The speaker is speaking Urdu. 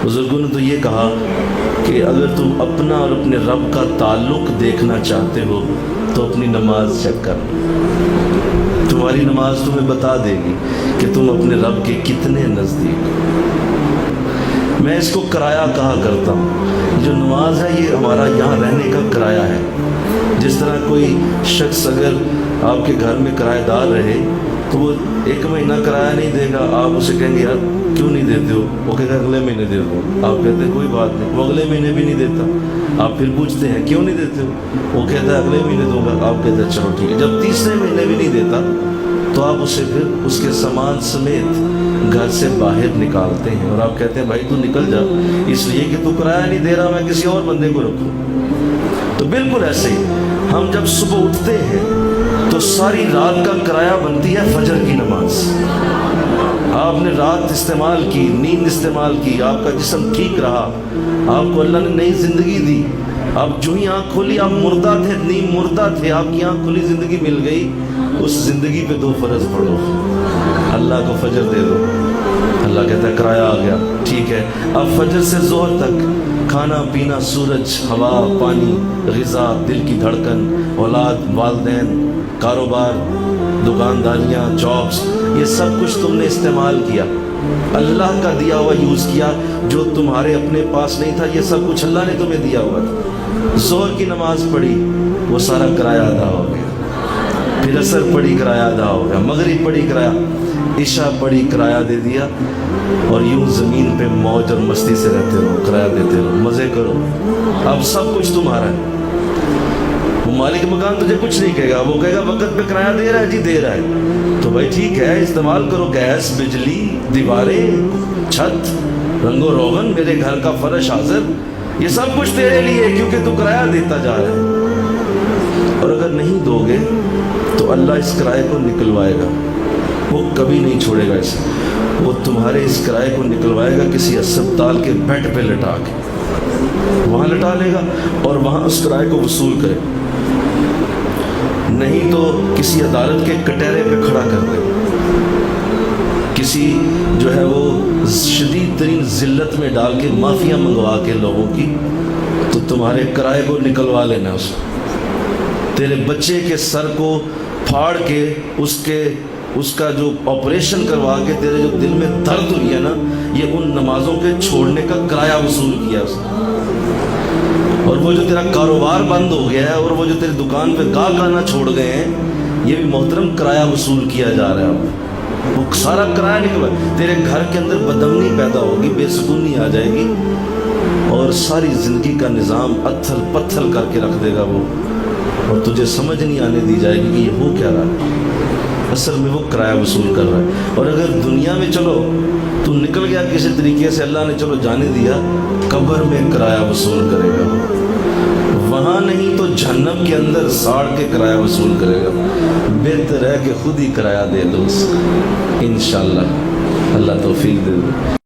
بزرگوں نے تو یہ کہا کہ اگر تم اپنا اور اپنے رب کا تعلق دیکھنا چاہتے ہو تو اپنی نماز چیک کر، تمہاری نماز تمہیں بتا دے گی کہ تم اپنے رب کے کتنے نزدیک ہو۔ میں اس کو کرایہ کہا کرتا ہوں، جو نماز ہے یہ ہمارا یہاں رہنے کا کرایہ ہے۔ جس طرح کوئی شخص اگر آپ کے گھر میں کرایہ دار رہے تو وہ 1 مہینہ کرایہ نہیں دے گا، آپ اسے کہیں گے یار کیوں نہیں دیتے ہو، وہ کہے گا اگلے مہینے دے دو، آپ کہتے ہیں کوئی بات نہیں، وہ اگلے مہینے بھی نہیں دیتا، آپ پھر پوچھتے ہیں کیوں نہیں دیتے ہو، وہ کہتا ہے اگلے مہینے دوں گا، آپ کہتے ہیں چلو ٹھیک ہے۔ جب تیسرے مہینے بھی نہیں دیتا تو آپ اسے پھر اس کے سامان سمیت گھر سے باہر نکالتے ہیں اور آپ کہتے ہیں بھائی تو نکل جا، اس لیے کہ تو کرایہ نہیں دے رہا، میں کسی اور بندے کو رکھوں۔ تو بالکل ایسے ہی ہم جب صبح اٹھتے ہیں تو ساری رات کا کرایہ بنتی ہے فجر کی نماز۔ آپ نے رات استعمال کی، نیند استعمال کی، آپ کا جسم ٹھیک رہا، آپ کو اللہ نے نئی زندگی دی، آپ جو ہی آنکھ کھولی آپ مردہ تھے، نیم مردہ تھے، آپ کی آنکھ کھلی زندگی مل گئی، اس زندگی پہ 2 فرض پڑھو، اللہ کو فجر دے دو۔ اللہ کہتا ہے کرایہ آ گیا، ٹھیک ہے، اب فجر سے ظہر تک کھانا پینا، سورج، ہوا، پانی، غذا، دل کی دھڑکن، اولاد، والدین، کاروبار، دکانداریاں، جابس، یہ سب کچھ تم نے استعمال کیا، اللہ کا دیا ہوا یوز کیا، جو تمہارے اپنے پاس نہیں تھا، یہ سب کچھ اللہ نے تمہیں دیا ہوا تھا۔ ظہر کی نماز پڑھی، وہ سارا کرایہ ادا ہو گیا، پھر عصر پڑھی، کرایہ ادا ہو گیا، مغرب پڑھی، کرایہ، عشاء پڑھی، کرایہ دے دیا، اور یوں زمین پہ موج اور مستی سے رہتے رہو، کرایہ دیتے رہو، مزے کرو، اب سب کچھ تمہارا ہے۔ وہ مالک مکان تجھے کچھ نہیں کہے گا، وہ کہے گا وقت پہ کرایہ دے رہا ہے، جی دے رہا ہے، تو بھائی ٹھیک ہے استعمال کرو، گیس، بجلی، دیواریں، چھت، رنگ و روغن، میرے گھر کا فرش حاضر، یہ سب کچھ تیرے لیے کیونکہ تو کرایہ دیتا جا رہا ہے۔ اور اگر نہیں دو گے تو اللہ اس کرایے کو نکلوائے گا، وہ کبھی نہیں چھوڑے گا اسے، وہ تمہارے اس کرایے کو نکلوائے گا کسی اسپتال کے بیڈ پہ لٹا کے، وہاں لٹا لے گا اور وہاں اس کرایے کو وصول کرے، نہیں تو کسی عدالت کے کٹہرے پہ کھڑا کر دے، کسی جو ہے وہ شدید ترین ذلت میں ڈال کے معافیاں منگوا کے لوگوں کی، تو تمہارے کرائے کو نکلوا لینا، تیرے بچے کے سر کو پھاڑ کے اس کا جو آپریشن کروا کے تیرے جو دل میں درد ہوئی ہے نا، یہ ان نمازوں کے چھوڑنے کا کرایہ وصول کیا اس نے۔ اور وہ جو تیرا کاروبار بند ہو گیا ہے اور وہ جو تیری دکان پہ گاہک آنا چھوڑ گئے ہیں، یہ بھی محترم کرایہ وصول کیا جا رہا ہے، وہ سارا کرایہ نکلا، تیرے گھر کے اندر بدامنی پیدا ہوگی، بے سکونی آ جائے گی، اور ساری زندگی کا نظام اتھل پتھل کر کے رکھ دے گا وہ، اور تجھے سمجھ نہیں آنے دی جائے گی کہ یہ ہو کیا رہا ہے، اصل میں وہ کرایہ وصول کر رہا ہے۔ اور اگر دنیا میں چلو تو نکل گیا کسی طریقے سے، اللہ نے چلو جانے دیا، قبر میں کرایہ وصول کرے گا، وہاں نہیں تو جہنم کے اندر ساڑ کے کرایہ وصول کرے گا، بہتر ہے کہ خود ہی کرایہ دے دو اس کا، انشاءاللہ اللہ توفیق دے دے۔